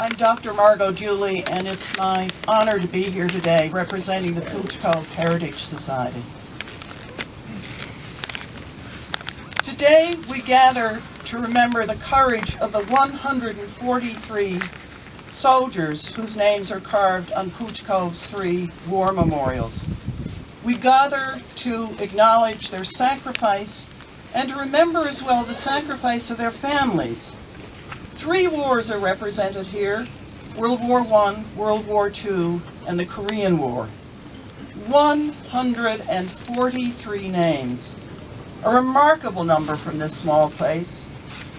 I'm Dr. Margot Duley, and it's my honor to be here today representing the Pouch Cove Heritage Society. Today we gather to remember the courage of the 143 soldiers whose names are carved on Pouch Cove's 3 war memorials. We gather to acknowledge their sacrifice and to remember as well the sacrifice of their families. 3 wars are represented here: World War I, World War II, and the Korean War. 143 names, a remarkable number from this small place.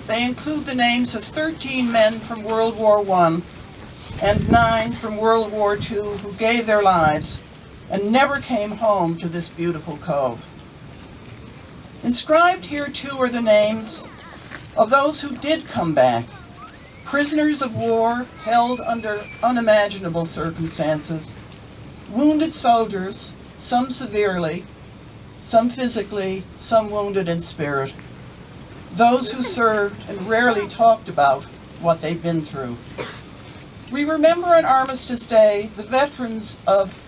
They include the names of 13 men from World War I and 9 from World War II who gave their lives and never came home to this beautiful cove. Inscribed here too are the names of those who did come back, prisoners of war held under unimaginable circumstances, wounded soldiers, some severely, some physically, some wounded in spirit, those who served and rarely talked about what they'd been through. We remember on Armistice Day the veterans of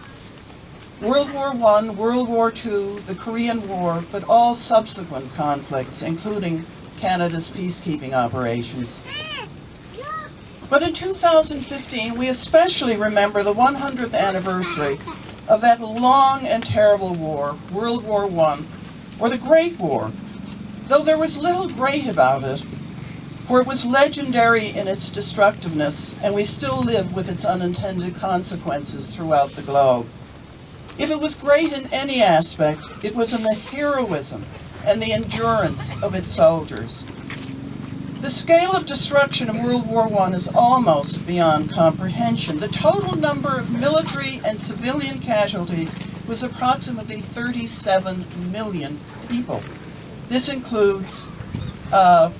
World War I, World War II, the Korean War, but all subsequent conflicts, including Canada's peacekeeping operations. But in 2015, we especially remember the 100th anniversary of that long and terrible war, World War I, or the Great War, though there was little great about it, for it was legendary in its destructiveness, and we still live with its unintended consequences throughout the globe. If it was great in any aspect, it was in the heroism and the endurance of its soldiers. The scale of destruction of World War I is almost beyond comprehension. The total number of military and civilian casualties was approximately 37 million people. This includes the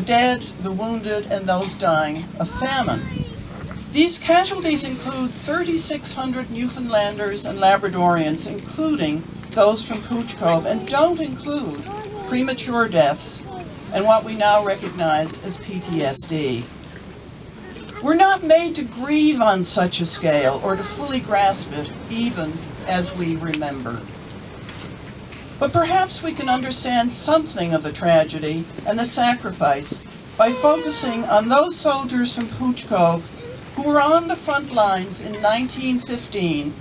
dead, the wounded, and those dying of famine. These casualties include 3,600 Newfoundlanders and Labradorians, including those from Pouch Cove, and don't include premature deaths and what we now recognize as PTSD. We're not made to grieve on such a scale or to fully grasp it, even as we remember. But perhaps we can understand something of the tragedy and the sacrifice by focusing on those soldiers from Pouch Cove who were on the front lines in 1915,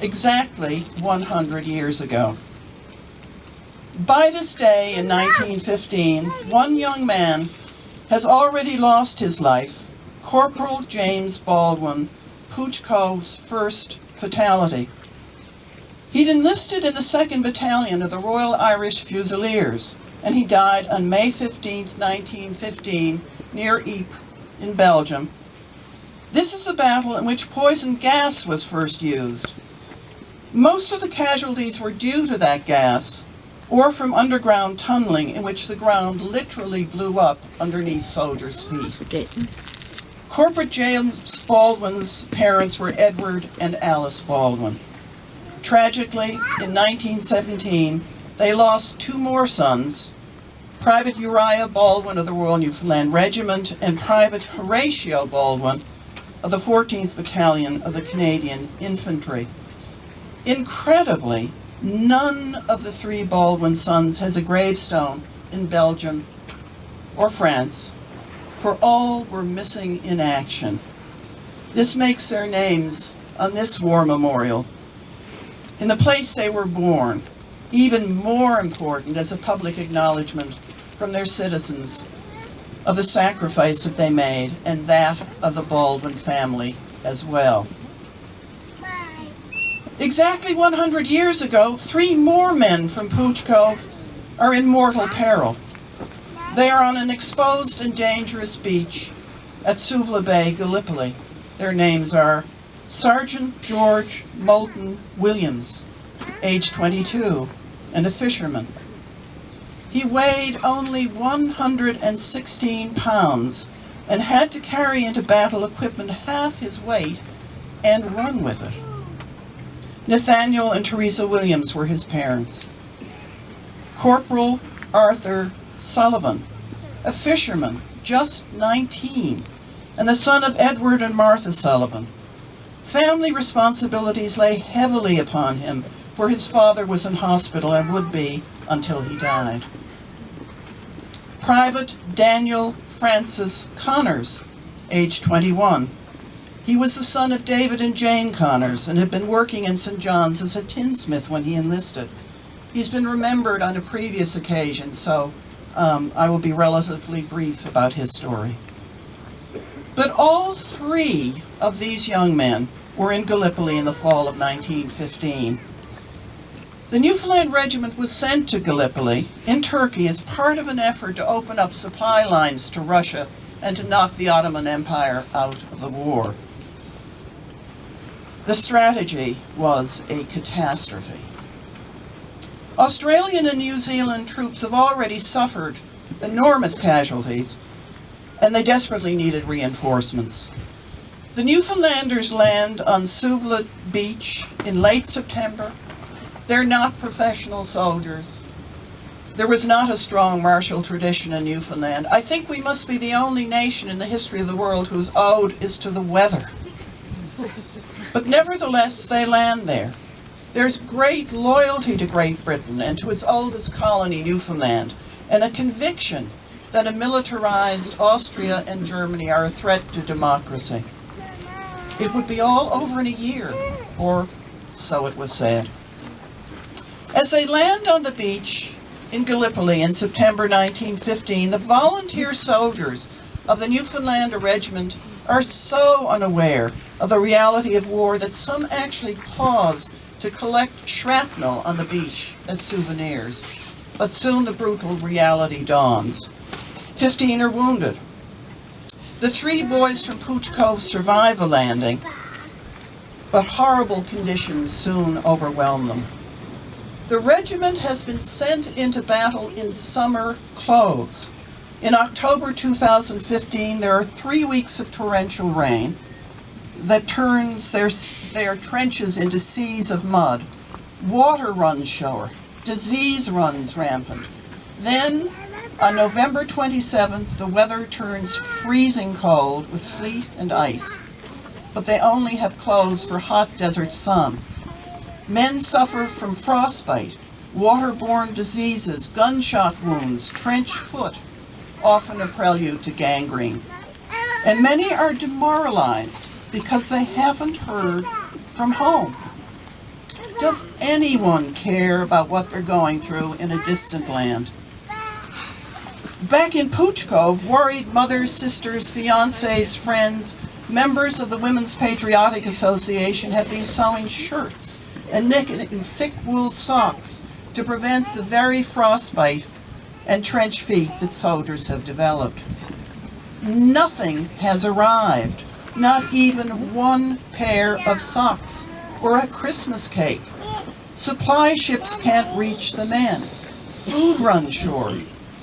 exactly 100 years ago. By this day in 1915, one young man has already lost his life, Corporal James Baldwin, Pouch Cove's first fatality. He'd enlisted in the 2nd Battalion of the Royal Irish Fusiliers, and he died on May 15, 1915, near Ypres in Belgium. This is the battle in which poison gas was first used. Most of the casualties were due to that gas, or from underground tunneling in which the ground literally blew up underneath soldiers' feet. Corporal James Baldwin's parents were Edward and Alice Baldwin. Tragically, in 1917, they lost 2 more sons, Private Uriah Baldwin of the Royal Newfoundland Regiment and Private Horatio Baldwin of the 14th Battalion of the Canadian Infantry. Incredibly, none of the 3 Baldwin sons has a gravestone in Belgium or France, for all were missing in action. This makes their names on this war memorial, in the place they were born, even more important as a public acknowledgement from their citizens of the sacrifice that they made and that of the Baldwin family as well. Exactly 100 years ago, 3 more men from Pouch Cove are in mortal peril. They are on an exposed and dangerous beach at Suvla Bay, Gallipoli. Their names are Sergeant George Moulton Williams, age 22, and a fisherman. He weighed only 116 pounds and had to carry into battle equipment half his weight and run with it. Nathaniel and Teresa Williams were his parents. Corporal Arthur Sullivan, a fisherman, just 19, and the son of Edward and Martha Sullivan. Family responsibilities lay heavily upon him, for his father was in hospital and would be until he died. Private Daniel Francis Connors, age 21. He was the son of David and Jane Connors and had been working in St. John's as a tinsmith when he enlisted. He's been remembered on a previous occasion, so I will be relatively brief about his story. But all three of these young men were in Gallipoli in the fall of 1915. The Newfoundland Regiment was sent to Gallipoli in Turkey as part of an effort to open up supply lines to Russia and to knock the Ottoman Empire out of the war. The strategy was a catastrophe. Australian and New Zealand troops have already suffered enormous casualties, and they desperately needed reinforcements. The Newfoundlanders land on Suvla Beach in late September. They're not professional soldiers. There was not a strong martial tradition in Newfoundland. I think we must be the only nation in the history of the world whose ode is to the weather. But nevertheless, they land there. There's great loyalty to Great Britain and to its oldest colony, Newfoundland, and a conviction that a militarized Austria and Germany are a threat to democracy. It would be all over in a year, or so it was said. As they land on the beach in Gallipoli in September 1915, the volunteer soldiers of the Newfoundland Regiment are so unaware of the reality of war that some actually pause to collect shrapnel on the beach as souvenirs. But soon the brutal reality dawns. 15 are wounded. The 3 boys from Pouch Cove survive the landing, but horrible conditions soon overwhelm them. The regiment has been sent into battle in summer clothes. In October 2015, there are 3 weeks of torrential rain that turns their trenches into seas of mud. Water runs short. Disease runs rampant. Then, on November 27th, the weather turns freezing cold with sleet and ice. But they only have clothes for hot desert sun. Men suffer from frostbite, waterborne diseases, gunshot wounds, trench foot, often a prelude to gangrene. And many are demoralized because they haven't heard from home. Does anyone care about what they're going through in a distant land? Back in Pouch Cove, worried mothers, sisters, fiancés, friends, members of the Women's Patriotic Association have been sewing shirts and knitting thick wool socks to prevent the very frostbite and trench feet that soldiers have developed. Nothing has arrived, not even 1 pair of socks or a Christmas cake. Supply ships can't reach the men. Food runs short.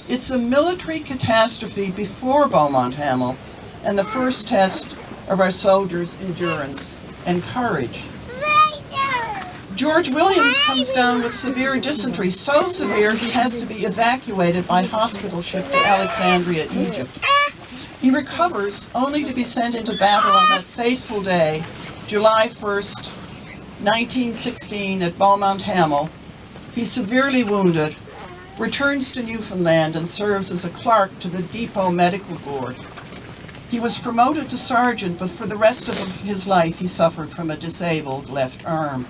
It's a military catastrophe before Beaumont Hamel and the first test of our soldiers' endurance and courage. George Williams comes down with severe dysentery, so severe he has to be evacuated by hospital ship to Alexandria, Egypt. He recovers only to be sent into battle on that fateful day, July 1st, 1916, at Beaumont Hamel. He's severely wounded, returns to Newfoundland, and serves as a clerk to the Depot Medical Board. He was promoted to sergeant, but for the rest of his life he suffered from a disabled left arm.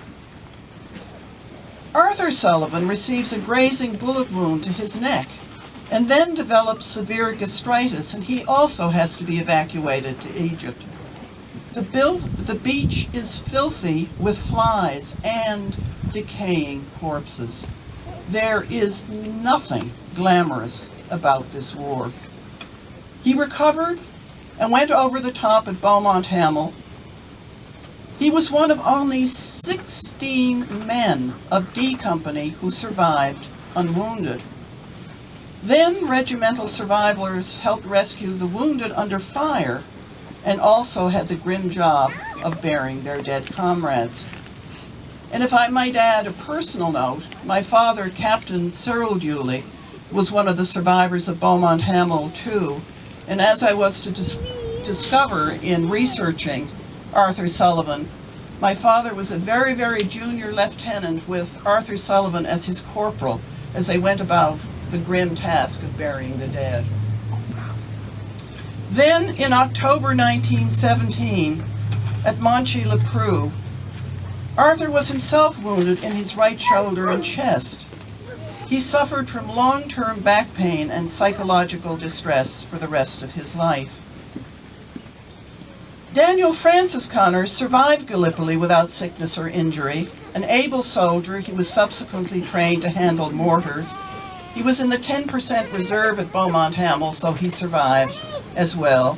Arthur Sullivan receives a grazing bullet wound to his neck and then develops severe gastritis, and he also has to be evacuated to Egypt. The beach is filthy with flies and decaying corpses. There is nothing glamorous about this war. He recovered and went over the top at Beaumont Hamel. He was one of only 16 men of D Company who survived unwounded. Then regimental survivors helped rescue the wounded under fire and also had the grim job of burying their dead comrades. And if I might add a personal note, my father, Captain Cyril Duley, was one of the survivors of Beaumont Hamel too, and as I was to discover in researching Arthur Sullivan. My father was a very, very junior lieutenant with Arthur Sullivan as his corporal as they went about the grim task of burying the dead. Then, in October 1917, at Monchy-le-Preux, Arthur was himself wounded in his right shoulder and chest. He suffered from long-term back pain and psychological distress for the rest of his life. Daniel Francis Connors survived Gallipoli without sickness or injury. An able soldier, he was subsequently trained to handle mortars. He was in the 10% reserve at Beaumont Hamel, so he survived as well.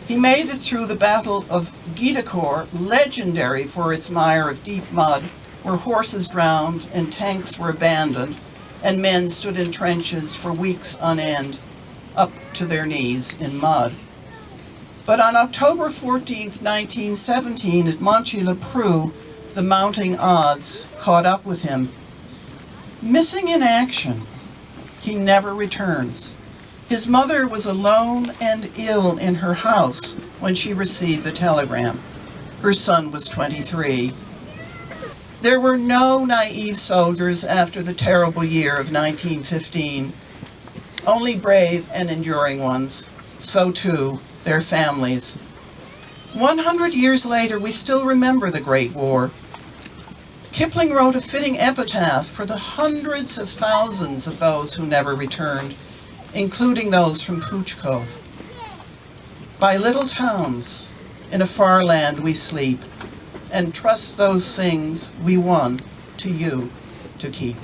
He made it through the Battle of Guidecourt, legendary for its mire of deep mud, where horses drowned and tanks were abandoned, and men stood in trenches for weeks on end, up to their knees in mud. But on October 14th, 1917, at Monchy-le-Preux, the mounting odds caught up with him. Missing in action, he never returns. His mother was alone and ill in her house when she received the telegram. Her son was 23. There were no naive soldiers after the terrible year of 1915, only brave and enduring ones. So too, their families. 100 years later, we still remember the Great War. Kipling wrote a fitting epitaph for the hundreds of thousands of those who never returned, including those from Pouch Cove. By little towns in a far land we sleep, and trust those things we won to you to keep.